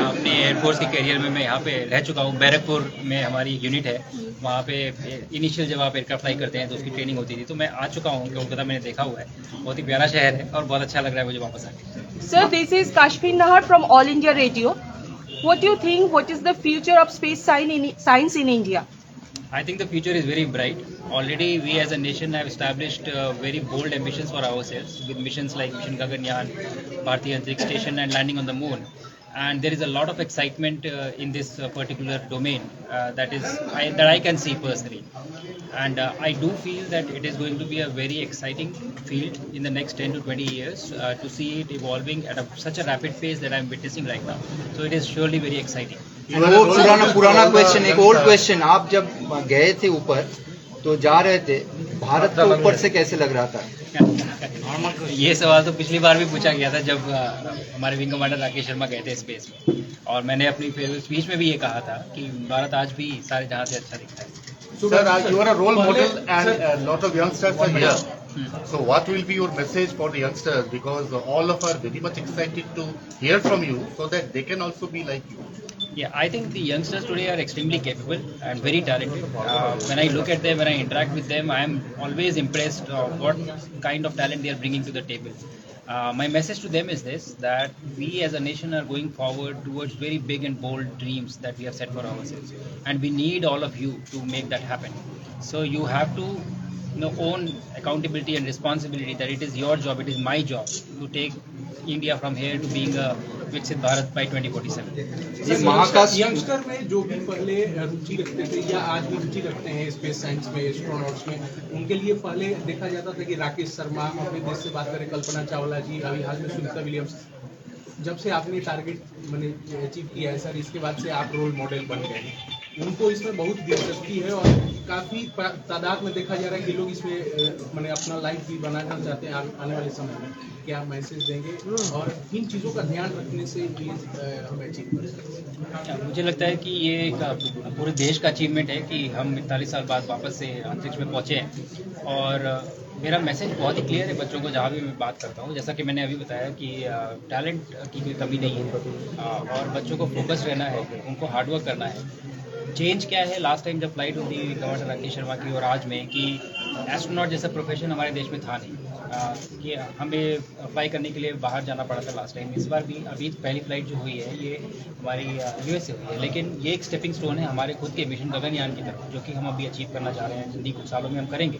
अपने एयरफोर्स के करियर में मैं यहाँ पे रह चुका हूँ। बैरकपुर में हमारी यूनिट है, वहाँ पे इनिशियल जब आप एयरक्राफ्ट फ्लाई करते हैं तो उसकी ट्रेनिंग होती थी। तो मैं आ चुका हूँ, कोलकाता मैंने देखा हुआ है, बहुत ही प्यारा शहर है और बहुत अच्छा लग रहा है मुझे वापस आके। Sir, this is Kashmir Nahar from All India Radio. What do you think? What is the future of space science in India? I think the future is very bright. Already we as a nation have established very bold ambitions for ourselves with missions like Mission Gaganyaan, Bharatiya Antariksh Station and landing on the moon. And there is a lot of excitement in this particular domain that I can see personally. And I do feel that it is going to be a very exciting field in the next 10 to 20 years to see it evolving at such a rapid pace that I am witnessing right now. So it is surely very exciting. वो पुराना question, एक old question, आप जब गए थे ऊपर तो जा रहे थे, भारत को ऊपर से कैसे लग रहा था? ये सवाल तो पिछली बार भी पूछा गया था जब हमारे विंग कमांडर राकेश शर्मा गए थे स्पेस में, और मैंने अपनी फेयरवेल स्पीच में भी ये कहा था कि भारत आज भी सारे जहां से अच्छा दिखता है। Sir, you are a role model and a lot of youngsters are here. So what will be your message for the youngsters? Because all of us are very much excited to hear from you so that they can also be like you. Yeah, I think the youngsters today are extremely capable and very talented. When I look at them, when I interact with them, I am always impressed of what kind of talent they are bringing to the table. My message to them is this, that we as a nation are going forward towards very big and bold dreams that we have set for ourselves. And we need all of you to make that happen. So you have to own accountability and responsibility that it is your job, it is my job to take India from here to being a Viksit Bharat by 2047. महाकाश youngster में जो भी पहले रुचि रखते थे या आज भी रुचि रखते हैं स्पेस साइंस में, एस्ट्रोनॉट्स में, उनके लिए पहले देखा जाता था कि राकेश शर्मा, अपने देश से बात करें कल्पना चावला जी, अभी हाल में सुनीता विलियम्स, जब से आपने टारगेट मैंने अचीव किया है सर, इसके बाद से आप रोल मॉडल बन गए हैं। उनको इसमें बहुत दिलचस्पी है और काफ़ी तादाद में देखा जा रहा है कि लोग इसमें मैंने अपना लाइफ भी बनाना चाहते हैं आने वाले समय में। क्या मैसेज देंगे और इन चीज़ों का ध्यान रखने से ये हम अचीव कर सकते हैं? मुझे लगता है कि ये एक पूरे देश का अचीवमेंट है कि हम 41 साल बाद वापस से अंतरिक्ष में पहुँचे हैं। और मेरा मैसेज बहुत ही क्लियर है बच्चों को, जहाँ भी मैं बात करता हूँ, जैसा कि मैंने अभी बताया कि टैलेंट की कोई कमी नहीं है और बच्चों को फोकस रहना है, उनको हार्डवर्क करना है। चेंज क्या है लास्ट टाइम जब फ्लाइट हुई थी कमांडर राकेश शर्मा की और आज में, कि एस्ट्रोनॉट जैसा प्रोफेशन हमारे देश में था नहीं, कि हमें फ्लाई करने के लिए बाहर जाना पड़ा था लास्ट टाइम। इस बार भी अभी पहली फ्लाइट जो हुई है ये हमारी यूएस से हुई है, लेकिन ये एक स्टेपिंग स्टोन है हमारे खुद के मिशन गगनयान की तरफ, जो कि हम अभी अचीव करना चाह रहे हैं, जल्दी कुछ सालों में हम करेंगे।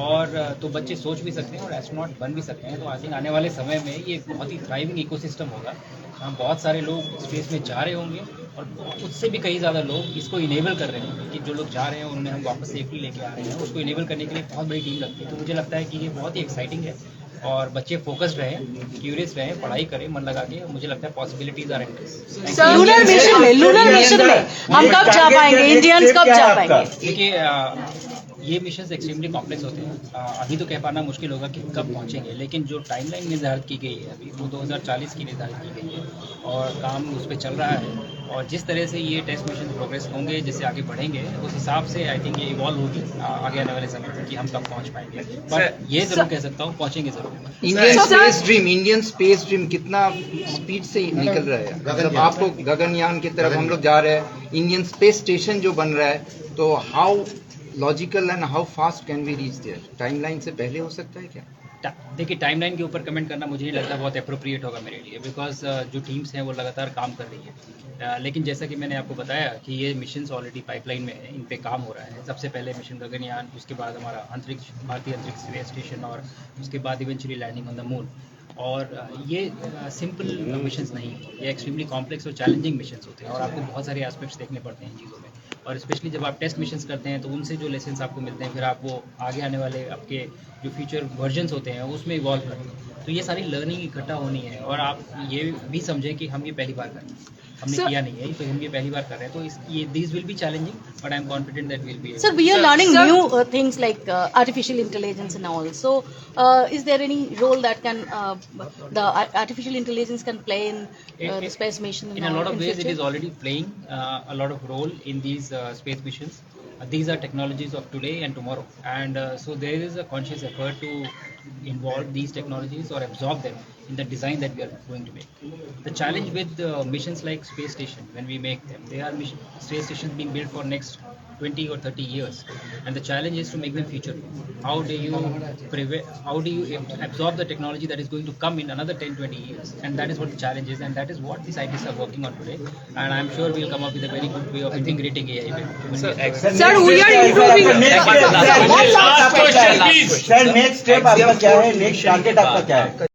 और तो बच्चे सोच भी सकते हैं और एस्ट्रोनॉट बन भी सकते हैं। तो आई थिंक आने वाले समय में ये बहुत ही थ्राइविंग इकोसिस्टम होगा। बहुत सारे लोग स्पेस में जा रहे होंगे और उससे भी कई ज़्यादा लोग इसको इनेबल कर रहे होंगे, कि जो लोग जा रहे हैं उन्हें हम वापस सेफली लेके आ रहे हैं, उसको इनेबल करने के लिए बहुत बड़ी टीम लगती है। तो मुझे लगता है कि ये बहुत ही एक्साइटिंग है और बच्चे फोकस्ड रहें, क्यूरियस रहें, पढ़ाई करें मन लगा के। मुझे लगता है possibilities are endless. Lunar mission में हम कब जा पाएंगे, इंडियंस कब जा पाएंगे? देखिए ये मिशन एक्सट्रीमली कॉम्प्लेक्स होते हैं, अभी तो कह पाना मुश्किल होगा कि कब पहुंचेंगे, लेकिन जो टाइमलाइन निर्धारित की गई है अभी वो 2040 की निर्धारित की गई है और काम उस पर चल रहा है। और जिस तरह से ये टेस्ट मिशन प्रोग्रेस होंगे, जैसे आगे बढ़ेंगे, उस हिसाब से आई थिंक ये इवॉल्व होगी आगे आने वाले समय में कि हम कब पहुंच पाएंगे। बट ये जरूर कह सकता हूँ पहुंचेंगे जरूर। इंडियन स्पेस ड्रीम कितना स्पीड से निकल रहा है, मतलब आपको गगनयान की तरफ हम लोग जा रहे हैं, इंडियन स्पेस स्टेशन जो बन रहा है, तो how logical and how fast can we reach there? Timeline से पहले हो सकता है क्या? देखिए टाइमलाइन के ऊपर कमेंट करना मुझे नहीं लगता बहुत अप्रोप्रिएट होगा मेरे लिए, बिकॉज जो टीम्स हैं वो लगातार काम कर रही है। लेकिन जैसा कि मैंने आपको बताया कि ये मिशंस ऑलरेडी पाइपलाइन में है, इन पे काम हो रहा है। सबसे पहले मिशन गगनयान, उसके बाद हमारा भारतीय अंतरिक्ष स्पेस स्टेशन और उसके बाद eventually landing on the moon. और ये सिंपल मिशंस नहीं है, ये एक्सट्रीमली कॉम्प्लेक्स और चैलेंजिंग मिशंस होते हैं और आपको बहुत सारे एस्पेक्ट्स देखने पड़ते हैं इन चीज़ों में। और स्पेशली जब आप टेस्ट मिशंस करते हैं तो उनसे जो लेसन्स आपको मिलते हैं, फिर आप वो आगे आने वाले आपके जो फ्यूचर वर्जन्स होते हैं उसमें इवॉल्व करते हैं। तो ये सारी लर्निंग इकट्ठा होनी है और आप ये भी समझें कि हम ये पहली बार कर रहे हैं, हमने किया नहीं है, तो हम ये पहली बार कर रहे हैं। तो ये this will be challenging, but I am confident that will be. Sir, we are learning new things like artificial intelligence and all. So, is there any role that can the artificial intelligence can play in the space mission? In a lot of ways, it is already playing a lot of role in these space missions. These are technologies of today and tomorrow, and so there is a conscious effort to involve these technologies or absorb them in the design that we are going to make. The challenge with missions like space station, when we make them, they are space stations being built for next 20 or 30 years, and the challenge is to make them future proof. How do you absorb the technology that is going to come in another 10-20 years? And that is what the challenge is, and that is what the scientists are working on today, and I'm sure we'll come up with a very good way of integrating AI with human beings. Sir, we are improving. Last question, please. Sir, next step आपका क्या है? Next target आपका क्या है?